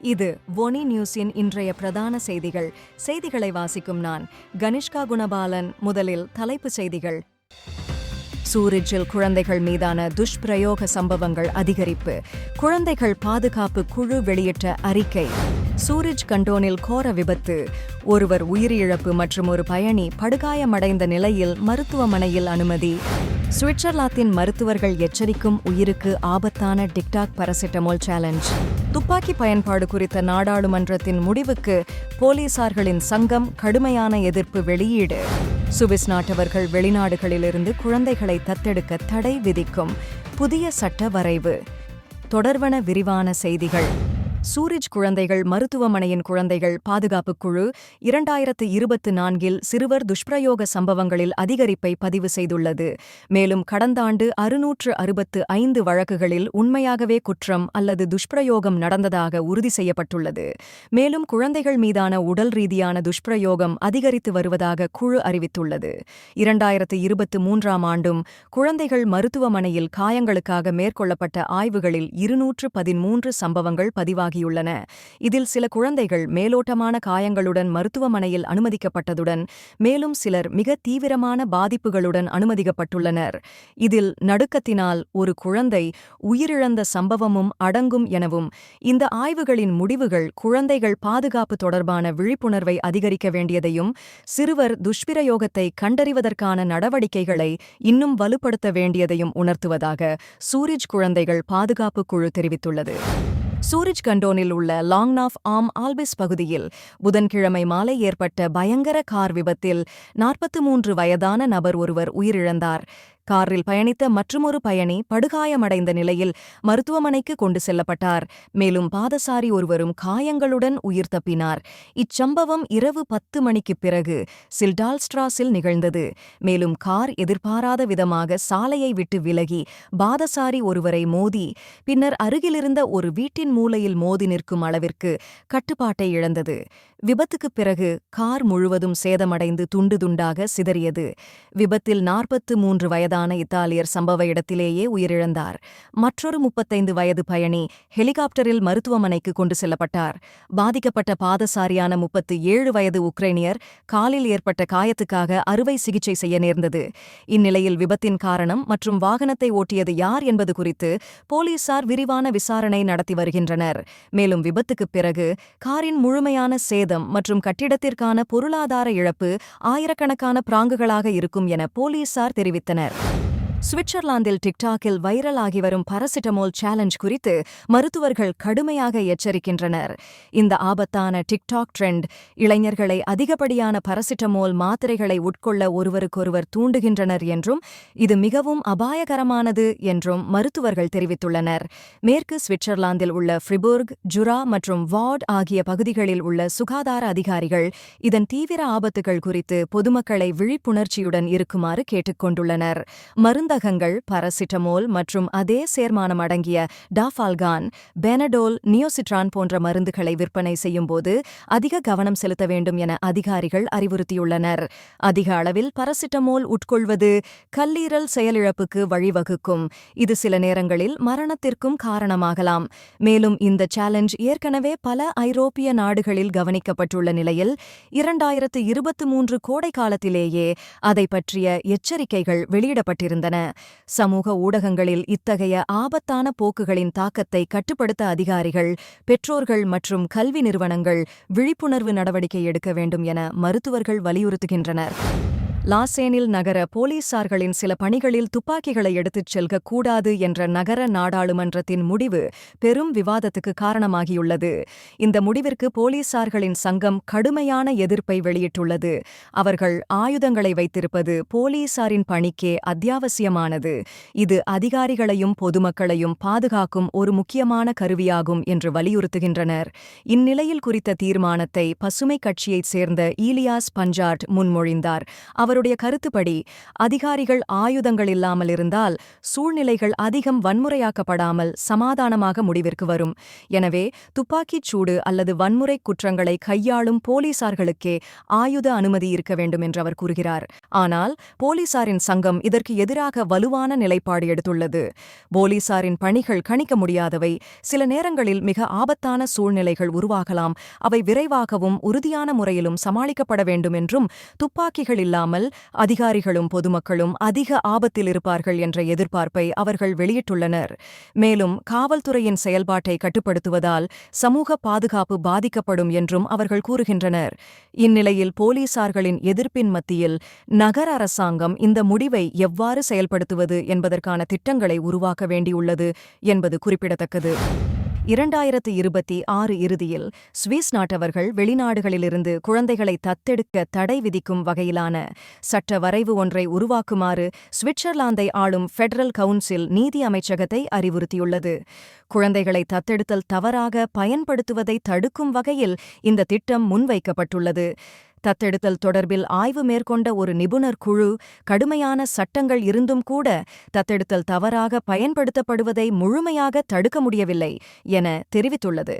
இது ஒனி நியூஸின் இன்றைய பிரதான செய்திகள். செய்திகளை வாசிக்கும் நான் கனிஷ்கா குணபாலன். முதலில் தலைப்புச் செய்திகள். சூரிச்சில் குழந்தைகள் மீதான துஷ்பிரயோக சம்பவங்கள் அதிகரிப்பு. குழந்தைகள் பாதுகாப்பு குழு வெளியிட்ட அறிக்கை. சூரிச் கண்டோனில் கோர விபத்து. ஒருவர் உயிரிழப்பு மற்றும் ஒரு பயணி படுகாயமடைந்த நிலையில் மருத்துவமனையில் அனுமதி. சுவிட்சர்லாந்தின் மருத்துவர்கள் எச்சரிக்கும் உயிருக்கு ஆபத்தான டிக்டாக் பாராசிட்டமால் சேலஞ்ச். துப்பாக்கி பயன்பாடு குறித்த நாடாளுமன்றத்தின் முடிவுக்கு போலீசார்களின் சங்கம் கடுமையான எதிர்ப்பு வெளியீடு. சுவிஸ் நாட்டவர்கள் வெளிநாடுகளிலிருந்து குழந்தைகளை தத்தெடுக்க தடை விதிக்கும் புதிய சட்ட வரைவு. தொடர்வன விரிவான செய்திகள். சூரிச் குழந்தைகள் மருத்துவமனையின் குழந்தைகள் பாதுகாப்புக் குழு 2024 சிறுவர் துஷ்பிரயோக சம்பவங்களில் அதிகரிப்பை பதிவு செய்துள்ளது. மேலும் கடந்த ஆண்டு 665 வழக்குகளில் உண்மையாகவே குற்றம் அல்லது துஷ்பிரயோகம் நடந்ததாக உறுதி செய்யப்பட்டுள்ளது. மேலும் குழந்தைகள் மீதான உடல் ரீதியான துஷ்பிரயோகம் அதிகரித்து வருவதாக குழு அறிவித்துள்ளது. 2023 ஆண்டும் குழந்தைகள் மருத்துவமனையில் காயங்களுக்காக மேற்கொள்ளப்பட்ட ஆய்வுகளில் 213 சம்பவங்கள் பதிவாகி உள்ளன. இதில் சில குழந்தைகள் மேலோட்டமான காயங்களுடன் மருத்துவமனையில் அனுமதிக்கப்பட்டதுடன் மேலும் சிலர் மிக தீவிரமான பாதிப்புகளுடன் அனுமதிக்கப்பட்டுள்ளனர். இதில் நடுக்கத்தினால் ஒரு குழந்தை உயிரிழந்த சம்பவமும் அடங்கும் எனவும் இந்த ஆய்வுகளின் முடிவுகள் குழந்தைகள் பாதுகாப்பு தொடர்பான விழிப்புணர்வை அதிகரிக்க வேண்டியதையும் சிறுவர் துஷ்பிரயோகத்தை கண்டறிவதற்கான நடவடிக்கைகளை இன்னும் வலுப்படுத்த வேண்டியதையும் உணர்த்துவதாக சூரிச் குழந்தைகள் பாதுகாப்பு குழு தெரிவித்துள்ளது. சூரிச் கண்டோனில் உள்ள லாங்னாஃப் ஆம் ஆல்பிஸ் பகுதியில் புதன்கிழமை மாலை ஏற்பட்ட பயங்கர கார் விபத்தில் 43 வயதான நபர் ஒருவர் உயிரிழந்தார். காரில் பயணித்த மற்றுமொரு பயணி படுகாயமடைந்த நிலையில் மருத்துவமனைக்கு கொண்டு செல்லப்பட்டார். மேலும் பாதசாரி ஒருவரும் காயங்களுடன் உயிர் தப்பினார். இச்சம்பவம் இரவு 10 மணிக்குப் பிறகு சில்டால்ஸ்ட்ராஸில் நிகழ்ந்தது. மேலும் கார் எதிர்பாராத விதமாக சாலையை விட்டு விலகி பாதசாரி ஒருவரை மோதி பின்னர் அருகிலிருந்த ஒரு வீட்டின் மூலையில் மோதி நிற்கும் அளவிற்கு கட்டுப்பாட்டை இழந்தது. விபத்துக்குப் பிறகு கார் முழுவதும் சேதமடைந்து துண்டு துண்டாக சிதறியது. விபத்தில் 43 வயதான இத்தாலியர் சம்பவ இடத்திலேயே உயிரிழந்தார். மற்றொரு 35 வயது பயணி ஹெலிகாப்டரில் மருத்துவமனைக்கு கொண்டு செல்லப்பட்டார். பாதிக்கப்பட்ட பாதசாரியான 37 வயது உக்ரைனியர் காலில் ஏற்பட்ட காயத்துக்காக அறுவை சிகிச்சை செய்ய நேர்ந்தது. இந்நிலையில் விபத்தின் காரணம் மற்றும் வாகனத்தை ஓட்டியது யார் என்பது குறித்து போலீசார் விரிவான விசாரணை நடத்தி வருகின்றனர். மேலும் விபத்துக்குப் பிறகு காரின் முழுமையான சேதம் மற்றும் கட்டிடத்திற்கான பொருளாதார இழப்பு ஆயிரக்கணக்கான பிராங்குகளாக இருக்கும் என போலீசார் தெரிவித்தனர். சுவிட்சர்லாந்தில் டிக்டாக்கில் வைரல் ஆகி வரும் பாராசிட்டமால் சேலஞ்ச் குறித்து மருத்துவர்கள் கடுமையாக எச்சரிக்கின்றனர். இந்த ஆபத்தான டிக்டாக் ட்ரெண்ட் இளைஞர்களை அதிகப்படியான பாராசிட்டமால் மாத்திரைகளை உட்கொள்ள ஒருவருக்கொருவர் தூண்டுகின்றனர் என்றும் இது மிகவும் அபாயகரமானது என்றும் மருத்துவர்கள் தெரிவித்துள்ளனர். மேற்கு சுவிட்சர்லாந்தில் உள்ள ஃப்ரிபுர்க், ஜுரா மற்றும் வார்ட் ஆகிய பகுதிகளில் உள்ள சுகாதார அதிகாரிகள் இதன் தீவிர ஆபத்துகள் குறித்து பொதுமக்களை விழிப்புணர்ச்சியுடன் இருக்குமாறு கேட்டுக்கொண்டுள்ளனர். மருந்தகங்கள் பாராசிட்டமால் மற்றும் அதே சேர்மானம் அடங்கிய டாஃபால்கான், பெனடோல், நியோசிட்ரான் போன்ற மருந்துகளை விற்பனை செய்யும்போது அதிக கவனம் செலுத்த வேண்டும் என அதிகாரிகள் அறிவுறுத்தியுள்ளனர். அதிக அளவில் பாராசிட்டமால் உட்கொள்வது கல்லீரல் செயலிழப்புக்கு வழிவகுக்கும். இது சில நேரங்களில் மரணத்திற்கும் காரணமாகலாம். மேலும் இந்த சேலஞ்ச் ஏற்கனவே பல ஐரோப்பிய நாடுகளில் கவனிக்கப்பட்டுள்ள நிலையில் 2023 கோடை காலத்திலேயே அதை பற்றிய எச்சரிக்கைகள் வெளியிடப்பட்டிருந்தன. சமூக ஊடகங்களில் இத்தகைய ஆபத்தான போக்குகளின் தாக்கத்தை கட்டுப்படுத்த அதிகாரிகள், பெற்றோர்கள் மற்றும் கல்வி நிறுவனங்கள் விழிப்புணர்வு நடவடிக்கை எடுக்க வேண்டும் என மருத்துவர்கள் வலியுறுத்துகின்றனர். லாசேனில் நகர போலீசார்களின் சில பணிகளில் துப்பாக்கிகளை எடுத்துச் செல்லக்கூடாது என்ற நகர நாடாளுமன்றத்தின் முடிவு பெரும் விவாதத்துக்கு காரணமாகியுள்ளது. இந்த முடிவிற்கு போலீசார்களின் சங்கம் கடுமையான எதிர்ப்பை வெளியிட்டுள்ளது. அவர்கள் ஆயுதங்களை வைத்திருப்பது போலீசாரின் பணிக்கே அத்தியாவசியமானது. இது அதிகாரிகளையும் பொதுமக்களையும் பாதுகாக்கும் ஒரு முக்கியமான கருவியாகும் என்று வலியுறுத்துகின்றனர். இந்நிலையில் குறித்த தீர்மானத்தை பசுமை கட்சியைச் சேர்ந்த ஈலியாஸ் பஞ்சாட் முன்மொழிந்தார். அவர் அவருடைய கருத்துப்படி அதிகாரிகள் ஆயுதங்கள் இல்லாமல் இருந்தால் சூழ்நிலைகள் அதிகம் வன்முறையாக்கப்படாமல் சமாதானமாக முடிவிற்கு வரும். எனவே துப்பாக்கிச் சூடு அல்லது வன்முறை குற்றங்களை கையாளும் போலீசார்களுக்கே ஆயுத அனுமதி இருக்க வேண்டும் என்று அவர் கூறுகிறார். ஆனால் போலீசாரின் சங்கம் இதற்கு எதிராக வலுவான நிலைப்பாடு எடுத்துள்ளது. போலீசாரின் பணிகள் கணிக்க முடியாதவை, சில நேரங்களில் மிக ஆபத்தான சூழ்நிலைகள் உருவாகலாம், அவை விரைவாகவும் உறுதியான முறையிலும் சமாளிக்கப்பட வேண்டும் என்றும், துப்பாக்கிகள் இல்லாமல் அதிகாரிகளும் பொதுமக்களும் அதிக ஆபத்தில் இருப்பார்கள் என்ற எதிர்பார்ப்பை அவர்கள் வெளியிட்டுள்ளனர். மேலும் காவல்துறையின் செயல்பாட்டை கட்டுப்படுத்துவதால் சமூக பாதுகாப்பு பாதிக்கப்படும் என்றும் அவர்கள் கூறுகின்றனர். இந்நிலையில் போலீசார்களின் எதிர்ப்பின் மத்தியில் நகர அரசாங்கம் இந்த முடிவை எவ்வாறு செயல்படுத்துவது என்பதற்கான திட்டங்களை உருவாக்க வேண்டியுள்ளது என்பது குறிப்பிடத்தக்கது. 2026 இறுதியில் சுவிஸ் நாட்டவர்கள் வெளிநாடுகளிலிருந்து குழந்தைகளை தத்தெடுக்க தடை விதிக்கும் வகையிலான சட்ட வரைவு ஒன்றை உருவாக்குமாறு சுவிட்சர்லாந்தை ஆளும் ஃபெடரல் கவுன்சில் நீதி அமைச்சகத்தை அறிவுறுத்தியுள்ளது. குழந்தைகளை தத்தெடுத்தல் தவறாக பயன்படுத்துவதை தடுக்கும் வகையில் இந்த திட்டம் முன்வைக்கப்பட்டுள்ளது. தத்தெடுத்தல் தொடர்பில் ஆய்வு மேற்கொண்ட ஒரு நிபுணர் குழு கடுமையான சட்டங்கள் இருந்தும் கூட தத்தெடுத்தல் தவறாக பயன்படுத்தப்படுவதை முழுமையாக தடுக்க முடியவில்லை என தெரிவித்துள்ளது.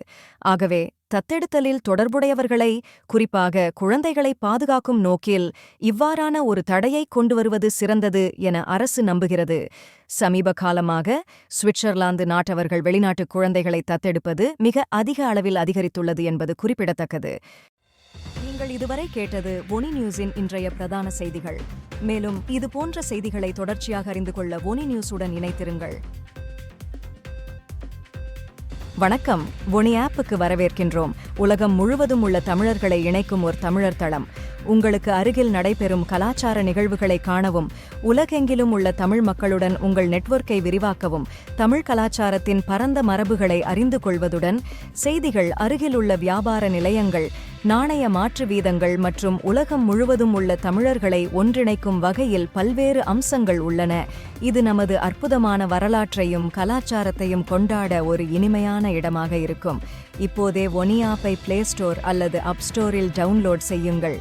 ஆகவே தத்தெடுத்தலில் தொடர்புடையவர்களை, குறிப்பாக குழந்தைகளை பாதுகாக்கும் நோக்கில் இவ்வாறான ஒரு தடையை கொண்டுவருவது சிறந்தது என அரசு நம்புகிறது. சமீப காலமாக சுவிட்சர்லாந்து நாட்டவர்கள் வெளிநாட்டு குழந்தைகளை தத்தெடுப்பது மிக அதிக அளவில் அதிகரித்துள்ளது என்பது குறிப்பிடத்தக்கது. நீங்கள் இதுவரை கேட்டது ஒனி நியூஸின் இன்றைய பிரதான செய்திகள். மேலும் இது போன்ற செய்திகளை தொடர்ச்சியாக அறிந்து கொள்ள ஒனி நியூஸுடன் இணைத்திருங்கள். வணக்கம். ஒனி ஆப்புக்கு வரவேற்கின்றோம். உலகம் முழுவதும் உள்ள தமிழர்களை இணைக்கும் ஒரு தமிழர் தளம். உங்களுக்கு அருகில் நடைபெறும் கலாச்சார நிகழ்வுகளை காணவும், உலகெங்கிலும் உள்ள தமிழ் மக்களுடன் உங்கள் நெட்வொர்க்கை விரிவாக்கவும், தமிழ் கலாச்சாரத்தின் பரந்த மரபுகளை அறிந்து கொள்வதுடன் செய்திகள், அருகில் உள்ள வியாபார நிலையங்கள், நாணய மாற்று வீதங்கள் மற்றும் உலகம் முழுவதும் உள்ள தமிழர்களை ஒன்றிணைக்கும் வகையில் பல்வேறு அம்சங்கள் உள்ளன. இது நமது அற்புதமான வரலாற்றையும் கலாச்சாரத்தையும் கொண்டாட ஒரு இனிமையான இடமாக இருக்கும். இப்போதே ஒனி ஆப்பை பிளே ஸ்டோர் அல்லது அப் ஸ்டோரில் டவுன்லோட் செய்யுங்கள்.